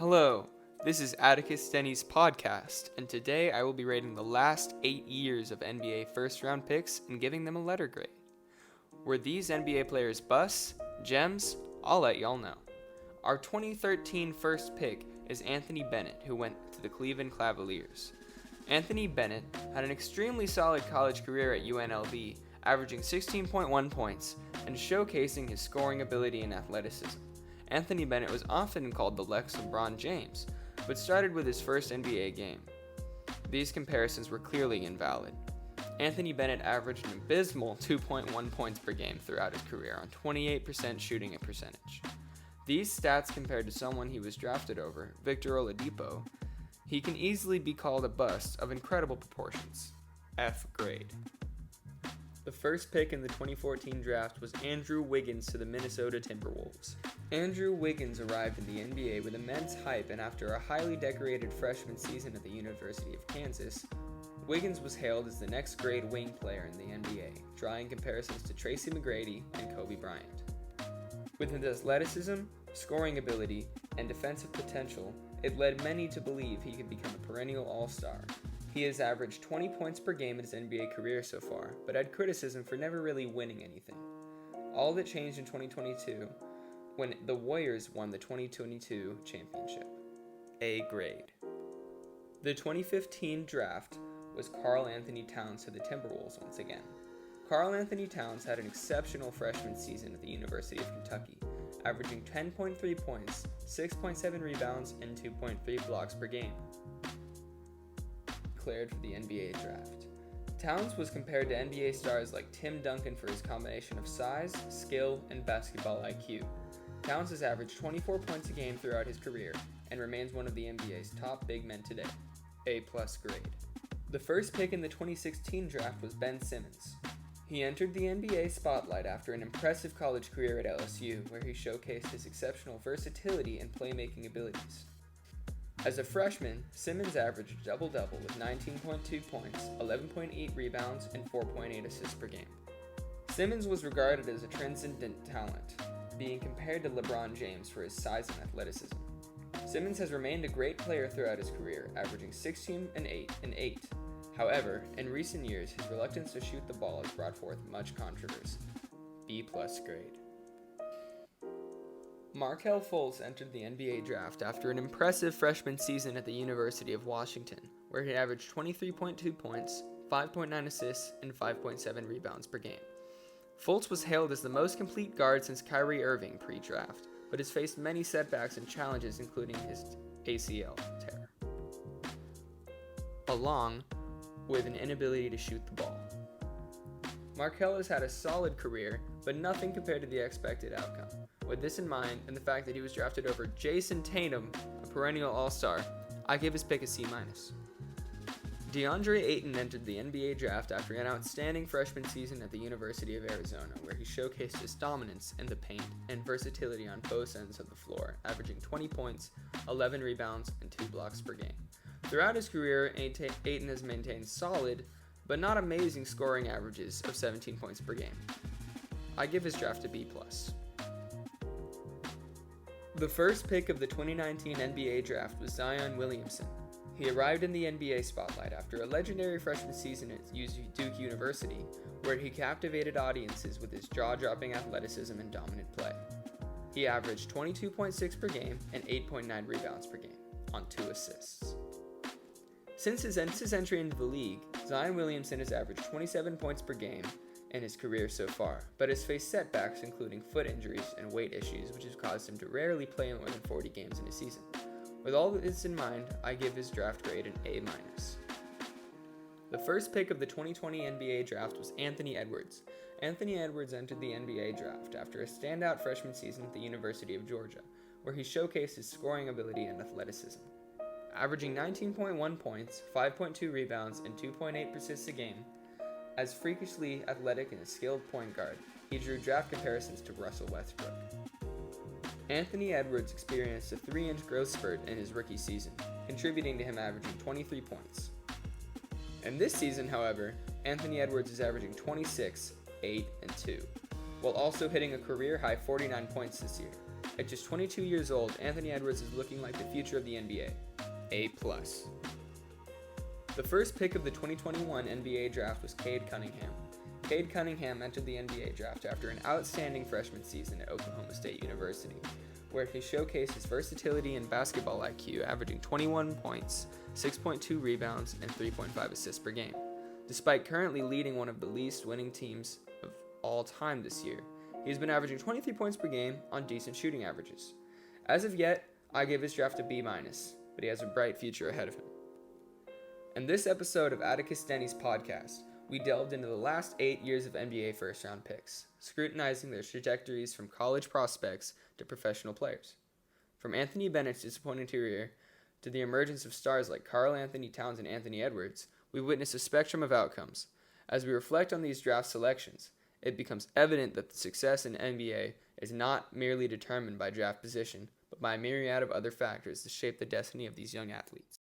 Hello, this is Atticus Denny's podcast, and today I will be rating the last 8 years of NBA first-round picks and giving them a letter grade. Were these NBA players busts, gems? I'll let y'all know. Our 2013 first pick is Anthony Bennett, who went to the Cleveland Cavaliers. Anthony Bennett had an extremely solid college career at UNLV, averaging 16.1 points and showcasing his scoring ability and athleticism. Anthony Bennett was often called the Lex LeBron James, but started with his first NBA game. These comparisons were clearly invalid. Anthony Bennett averaged an abysmal 2.1 points per game throughout his career on 28% shooting percentage. These stats compared to someone he was drafted over, Victor Oladipo, he can easily be called a bust of incredible proportions. F grade. The first pick in the 2014 draft was Andrew Wiggins to the Minnesota Timberwolves. Andrew Wiggins arrived in the NBA with immense hype, and after a highly decorated freshman season at the University of Kansas, Wiggins was hailed as the next great wing player in the NBA, drawing comparisons to Tracy McGrady and Kobe Bryant. With his athleticism, scoring ability, and defensive potential, it led many to believe he could become a perennial all-star. He has averaged 20 points per game in his NBA career so far, but had criticism for never really winning anything. All that changed in 2022 when the Warriors won the 2022 championship. A grade. The 2015 draft was Karl Anthony Towns to the Timberwolves once again. Karl Anthony Towns had an exceptional freshman season at the University of Kentucky, averaging 10.3 points, 6.7 rebounds, and 2.3 blocks per game. Declared for the NBA draft. Towns was compared to NBA stars like Tim Duncan for his combination of size, skill, and basketball IQ. Towns has averaged 24 points a game throughout his career and remains one of the NBA's top big men today. A+ grade. The first pick in the 2016 draft was Ben Simmons. He entered the NBA spotlight after an impressive college career at LSU, where he showcased his exceptional versatility and playmaking abilities. As a freshman, Simmons averaged a double-double with 19.2 points, 11.8 rebounds, and 4.8 assists per game. Simmons was regarded as a transcendent talent, being compared to LeBron James for his size and athleticism. Simmons has remained a great player throughout his career, averaging 16 and 8 and 8. However, in recent years, his reluctance to shoot the ball has brought forth much controversy. B+ grade. Markelle Fultz entered the NBA draft after an impressive freshman season at the University of Washington, where he averaged 23.2 points, 5.9 assists, and 5.7 rebounds per game. Fultz was hailed as the most complete guard since Kyrie Irving pre-draft, but has faced many setbacks and challenges, including his ACL tear, along with an inability to shoot the ball. Markelle has had a solid career, but nothing compared to the expected outcome. With this in mind, and the fact that he was drafted over Jason Tatum, a perennial all-star, I give his pick a C-. DeAndre Ayton entered the NBA draft after an outstanding freshman season at the University of Arizona, where he showcased his dominance in the paint and versatility on both ends of the floor, averaging 20 points, 11 rebounds, and 2 blocks per game. Throughout his career, Ayton has maintained solid, but not amazing scoring averages of 17 points per game. I give his draft a B+. The first pick of the 2019 NBA draft was Zion Williamson. He arrived in the NBA spotlight after a legendary freshman season at Duke University, where he captivated audiences with his jaw-dropping athleticism and dominant play. He averaged 22.6 per game and 8.9 rebounds per game, on 2 assists. Since his entry into the league, Zion Williamson has averaged 27 points per game in his career so far, but has faced setbacks including foot injuries and weight issues, which has caused him to rarely play more than 40 games in a season. With all this in mind, I give his draft grade an A-. The first pick of the 2020 NBA draft was Anthony Edwards. Anthony Edwards entered the NBA draft after a standout freshman season at the University of Georgia, where he showcased his scoring ability and athleticism. Averaging 19.1 points, 5.2 rebounds, and 2.8 assists a game, as freakishly athletic and a skilled point guard, he drew draft comparisons to Russell Westbrook. Anthony Edwards experienced a 3-inch growth spurt in his rookie season, contributing to him averaging 23 points. In this season, however, Anthony Edwards is averaging 26, 8, and 2, while also hitting a career-high 49 points this year. At just 22 years old, Anthony Edwards is looking like the future of the NBA. A+. The first pick of the 2021 NBA draft was Cade Cunningham. Cade Cunningham entered the NBA draft after an outstanding freshman season at Oklahoma State University, where he showcased his versatility and basketball IQ, averaging 21 points, 6.2 rebounds, and 3.5 assists per game. Despite currently leading one of the least winning teams of all time this year, he's been averaging 23 points per game on decent shooting averages. As of yet, I give his draft a B-, but he has a bright future ahead of him. In this episode of Atticus Denny's podcast, we delved into the last 8 years of NBA first-round picks, scrutinizing their trajectories from college prospects to professional players. From Anthony Bennett's disappointing career to the emergence of stars like Karl Anthony Towns and Anthony Edwards, we've witnessed a spectrum of outcomes. As we reflect on these draft selections, it becomes evident that the success in NBA is not merely determined by draft position, but by a myriad of other factors that shape the destiny of these young athletes.